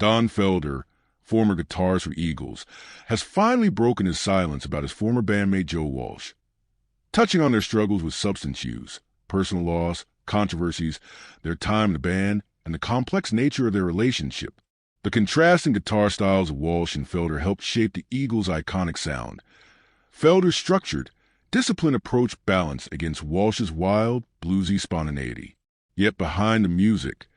Don Felder, former guitarist for Eagles, has finally broken his silence about his former bandmate Joe Walsh. Touching on their struggles with substance use, personal loss, controversies, their time in the band, and the complex nature of their relationship. The contrasting guitar styles of Walsh and Felder helped shape the Eagles' iconic sound. Felder's structured, disciplined approach balanced against Walsh's wild, bluesy spontaneity. Yet behind the music,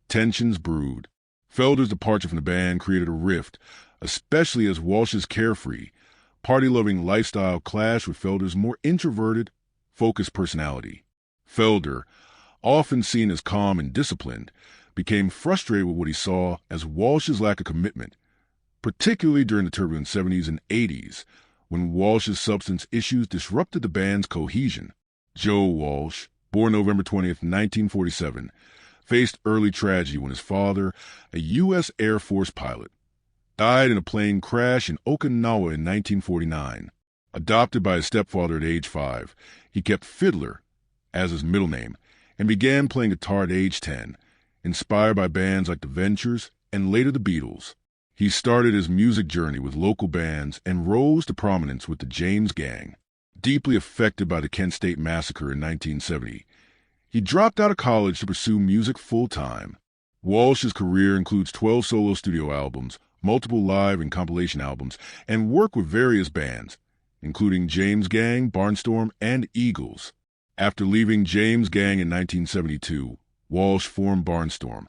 tensions brewed. Felder's departure from the band created a rift, especially as Walsh's carefree, party-loving lifestyle clashed with Felder's more introverted, focused personality. Felder, often seen as calm and disciplined, became frustrated with what he saw as Walsh's lack of commitment, particularly during the turbulent 70s and 80s, when Walsh's substance issues disrupted the band's cohesion. Joe Walsh, born November 20th, 1947, faced early tragedy when his father, a U.S. Air Force pilot, died in a plane crash in Okinawa in 1949. Adopted by his stepfather at age 5, he kept FELDER as his middle name and began playing guitar at age 10, inspired by bands like The Ventures and later the Beatles. He started his music journey with local bands and rose to prominence with the James Gang. Deeply affected by the Kent State Massacre in 1970, he dropped out of college to pursue music full-time. Walsh's career includes 12 solo studio albums, multiple live and compilation albums, and work with various bands, including James Gang, Barnstorm, and Eagles. After leaving James Gang in 1972, Walsh formed Barnstorm,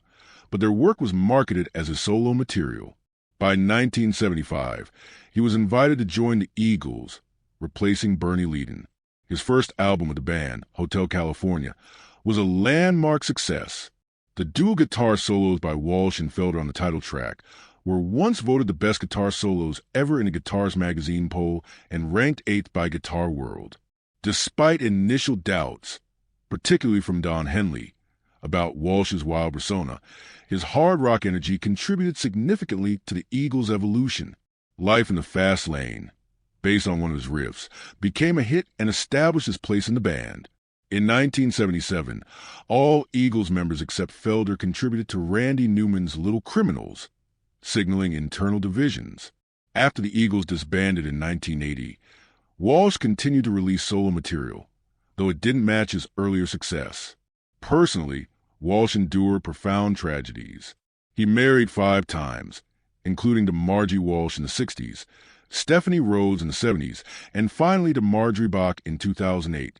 but their work was marketed as his solo material. By 1975, he was invited to join the Eagles, replacing Bernie Leadon. His first album with the band, Hotel California, was a landmark success. The dual guitar solos by Walsh and Felder on the title track were once voted the best guitar solos ever in a Guitars magazine poll and ranked 8th by Guitar World. Despite initial doubts, particularly from Don Henley, about Walsh's wild persona, his hard rock energy contributed significantly to the Eagles' evolution. Life in the Fast Lane, based on one of his riffs, became a hit and established his place in the band. In 1977, all Eagles members except Felder contributed to Randy Newman's Little Criminals, signaling internal divisions. After the Eagles disbanded in 1980, Walsh continued to release solo material, though it didn't match his earlier success. Personally, Walsh endured profound tragedies. He married 5 times, including to Margie Walsh in the 60s, Stephanie Rhodes in the 70s, and finally to Marjorie Bach in 2008,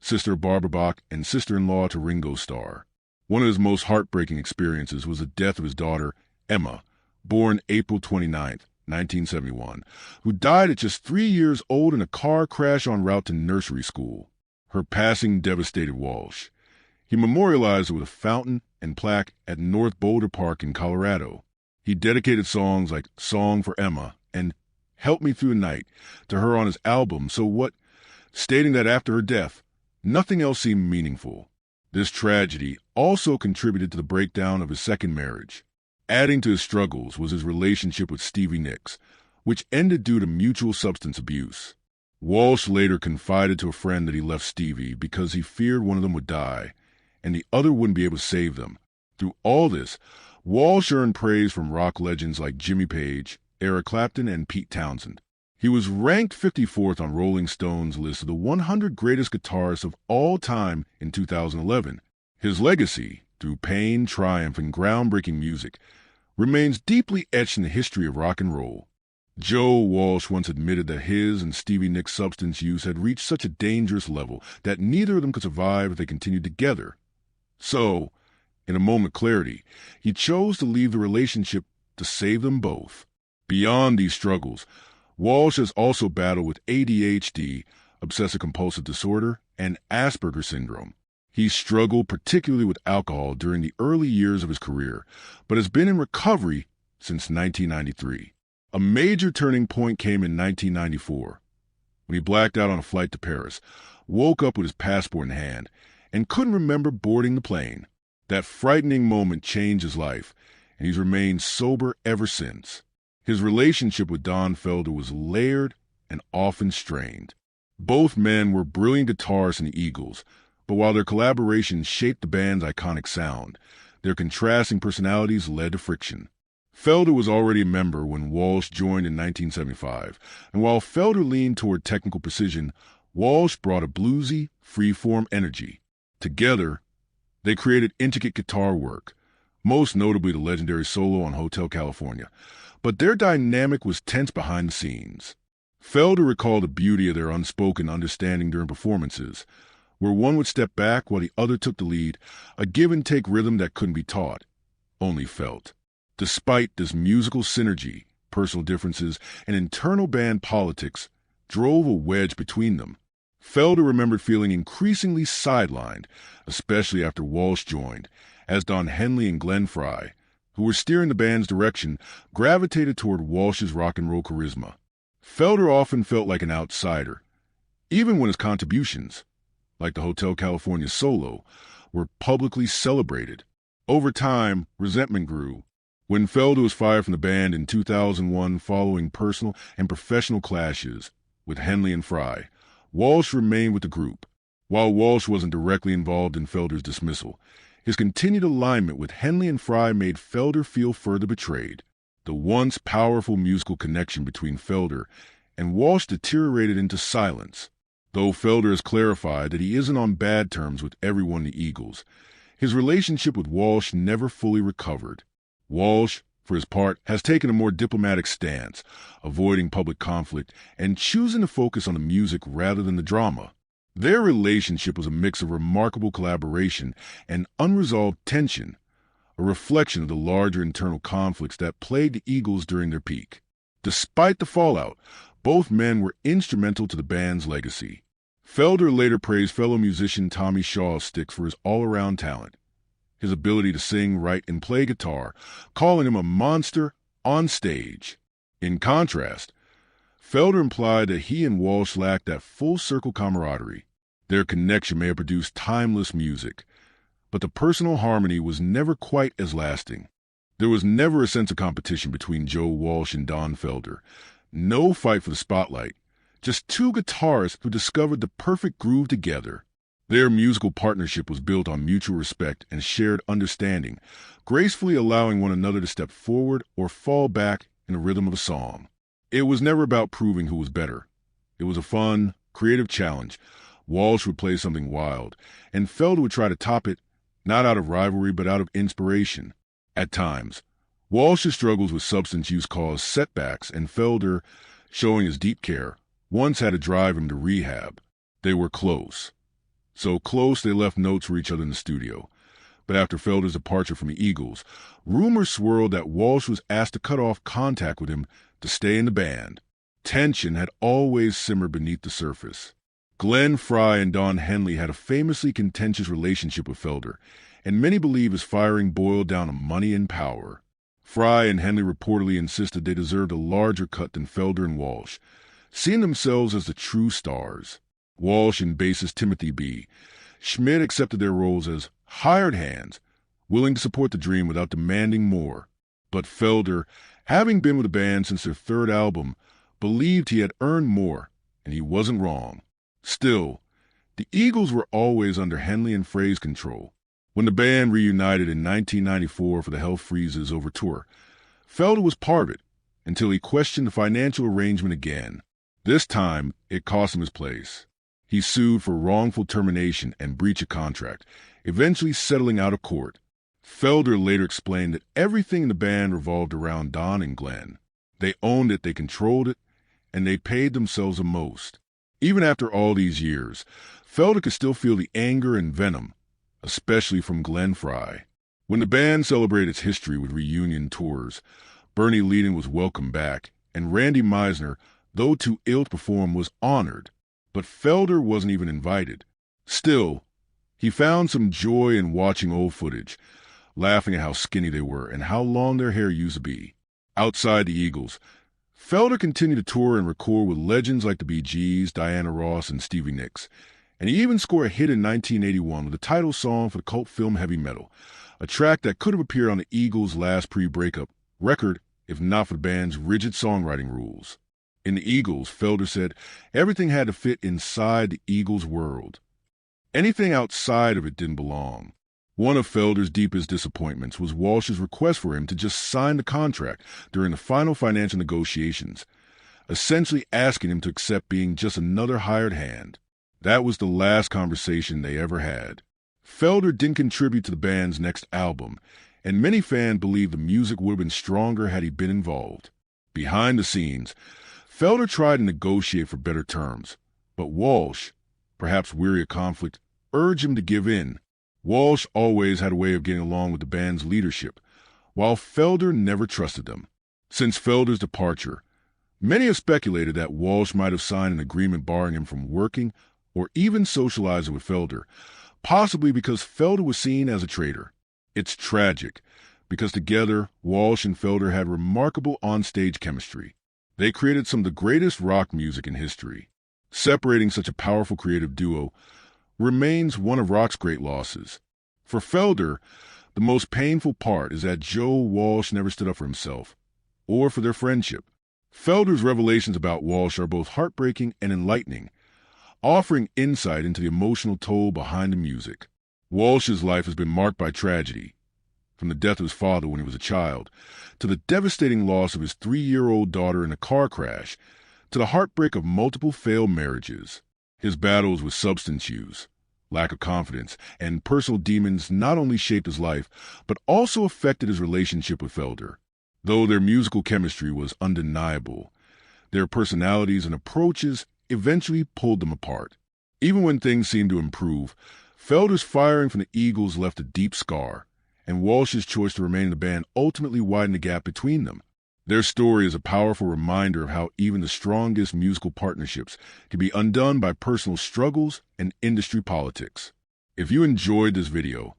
sister of Barbara Bach and sister-in-law to Ringo Starr. One of his most heartbreaking experiences was the death of his daughter, Emma, born April 29, 1971, who died at just 3 years old in a car crash en route to nursery school. Her passing devastated Walsh. He memorialized her with a fountain and plaque at North Boulder Park in Colorado. He dedicated songs like Song for Emma and Help Me Through the Night to her on his album So What, stating that after her death, nothing else seemed meaningful. This tragedy also contributed to the breakdown of his second marriage. Adding to his struggles was his relationship with Stevie Nicks, which ended due to mutual substance abuse. Walsh later confided to a friend that he left Stevie because he feared one of them would die, and the other wouldn't be able to save them. Through all this, Walsh earned praise from rock legends like Jimmy Page, Eric Clapton, and Pete Townsend. He was ranked 54th on Rolling Stone's list of the 100 greatest guitarists of all time in 2011. His legacy, through pain, triumph, and groundbreaking music, remains deeply etched in the history of rock and roll. Joe Walsh once admitted that his and Stevie Nicks' substance use had reached such a dangerous level that neither of them could survive if they continued together. So, in a moment of clarity, he chose to leave the relationship to save them both. Beyond these struggles, Walsh has also battled with ADHD, obsessive-compulsive disorder, and Asperger's syndrome. He struggled particularly with alcohol during the early years of his career, but has been in recovery since 1993. A major turning point came in 1994, when he blacked out on a flight to Paris, woke up with his passport in hand, and couldn't remember boarding the plane. That frightening moment changed his life, and he's remained sober ever since. His relationship with Don Felder was layered and often strained. Both men were brilliant guitarists in the Eagles, but while their collaboration shaped the band's iconic sound, their contrasting personalities led to friction. Felder was already a member when Walsh joined in 1975, and while Felder leaned toward technical precision, Walsh brought a bluesy, free-form energy. Together, they created intricate guitar work, most notably the legendary solo on Hotel California, but their dynamic was tense behind the scenes. Felder recalled the beauty of their unspoken understanding during performances, where one would step back while the other took the lead, a give-and-take rhythm that couldn't be taught, only felt. Despite this musical synergy, personal differences, and internal band politics drove a wedge between them. Felder remembered feeling increasingly sidelined, especially after Walsh joined, as Don Henley and Glenn Frey, who were steering the band's direction, gravitated toward Walsh's rock and roll charisma. Felder often felt like an outsider, even when his contributions, like the Hotel California solo, were publicly celebrated. Over time, resentment grew. When Felder was fired from the band in 2001 following personal and professional clashes with Henley and Frey, Walsh remained with the group. While Walsh wasn't directly involved in Felder's dismissal, his continued alignment with Henley and Frey made Felder feel further betrayed. The once powerful musical connection between Felder and Walsh deteriorated into silence. Though Felder has clarified that he isn't on bad terms with everyone in the Eagles, his relationship with Walsh never fully recovered. Walsh, for his part, has taken a more diplomatic stance, avoiding public conflict and choosing to focus on the music rather than the drama. Their relationship was a mix of remarkable collaboration and unresolved tension, a reflection of the larger internal conflicts that plagued the Eagles during their peak. Despite the fallout, both men were instrumental to the band's legacy. Felder later praised fellow musician Tommy Shaw's sticks for his all-around talent, his ability to sing, write, and play guitar, calling him a monster on stage. In contrast, Felder implied that he and Walsh lacked that full-circle camaraderie. Their connection may have produced timeless music, but the personal harmony was never quite as lasting. There was never a sense of competition between Joe Walsh and Don Felder. No fight for the spotlight, just two guitarists who discovered the perfect groove together. Their musical partnership was built on mutual respect and shared understanding, gracefully allowing one another to step forward or fall back in the rhythm of a song. It was never about proving who was better. It was a fun, creative challenge. Walsh would play something wild, and Felder would try to top it, not out of rivalry but out of inspiration. At times, Walsh's struggles with substance use caused setbacks, and Felder, showing his deep care, once had to drive him to rehab. They were close. So close they left notes for each other in the studio. But after Felder's departure from the Eagles, rumors swirled that Walsh was asked to cut off contact with him to stay in the band. Tension had always simmered beneath the surface. Glenn Frey and Don Henley had a famously contentious relationship with Felder, and many believe his firing boiled down to money and power. Frey and Henley reportedly insisted they deserved a larger cut than Felder and Walsh, seeing themselves as the true stars. Walsh and bassist Timothy B. Schmidt accepted their roles as hired hands, willing to support the dream without demanding more. But Felder, having been with the band since their third album, believed he had earned more, and he wasn't wrong. Still, the Eagles were always under Henley and Frey's control. When the band reunited in 1994 for the Hell Freezes Over tour, Felder was part of it, until he questioned the financial arrangement again. This time, it cost him his place. He sued for wrongful termination and breach of contract, eventually settling out of court. Felder later explained that everything in the band revolved around Don and Glenn. They owned it, they controlled it, and they paid themselves the most. Even after all these years, Felder could still feel the anger and venom, especially from Glenn Frey. When the band celebrated its history with reunion tours, Bernie Leadon was welcomed back, and Randy Meisner, though too ill to perform, was honored. But Felder wasn't even invited. Still, he found some joy in watching old footage, laughing at how skinny they were and how long their hair used to be. Outside the Eagles, Felder continued to tour and record with legends like the Bee Gees, Diana Ross, and Stevie Nicks, and he even scored a hit in 1981 with the title song for the cult film Heavy Metal, a track that could have appeared on the Eagles' last pre-breakup record if not for the band's rigid songwriting rules. In the Eagles, Felder said everything had to fit inside the Eagles' world. Anything outside of it didn't belong. One of Felder's deepest disappointments was Walsh's request for him to just sign the contract during the final financial negotiations, essentially asking him to accept being just another hired hand. That was the last conversation they ever had. Felder didn't contribute to the band's next album, and many fans believe the music would have been stronger had he been involved. Behind the scenes, Felder tried to negotiate for better terms, but Walsh, perhaps weary of conflict, urged him to give in. Walsh always had a way of getting along with the band's leadership, while Felder never trusted them. Since Felder's departure, many have speculated that Walsh might have signed an agreement barring him from working or even socializing with Felder, possibly because Felder was seen as a traitor. It's tragic, because together, Walsh and Felder had remarkable on-stage chemistry. They created some of the greatest rock music in history. Separating such a powerful creative duo remains one of rock's great losses. For Felder, the most painful part is that Joe Walsh never stood up for himself, or for their friendship. Felder's revelations about Walsh are both heartbreaking and enlightening, offering insight into the emotional toll behind the music. Walsh's life has been marked by tragedy, from the death of his father when he was a child, to the devastating loss of his 3-year-old daughter in a car crash, to the heartbreak of multiple failed marriages. His battles with substance use, lack of confidence, and personal demons not only shaped his life, but also affected his relationship with Felder. Though their musical chemistry was undeniable, their personalities and approaches eventually pulled them apart. Even when things seemed to improve, Felder's firing from the Eagles left a deep scar, and Walsh's choice to remain in the band ultimately widened the gap between them. Their story is a powerful reminder of how even the strongest musical partnerships can be undone by personal struggles and industry politics. If you enjoyed this video,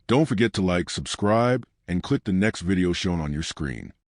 don't forget to like, subscribe, and click the next video shown on your screen.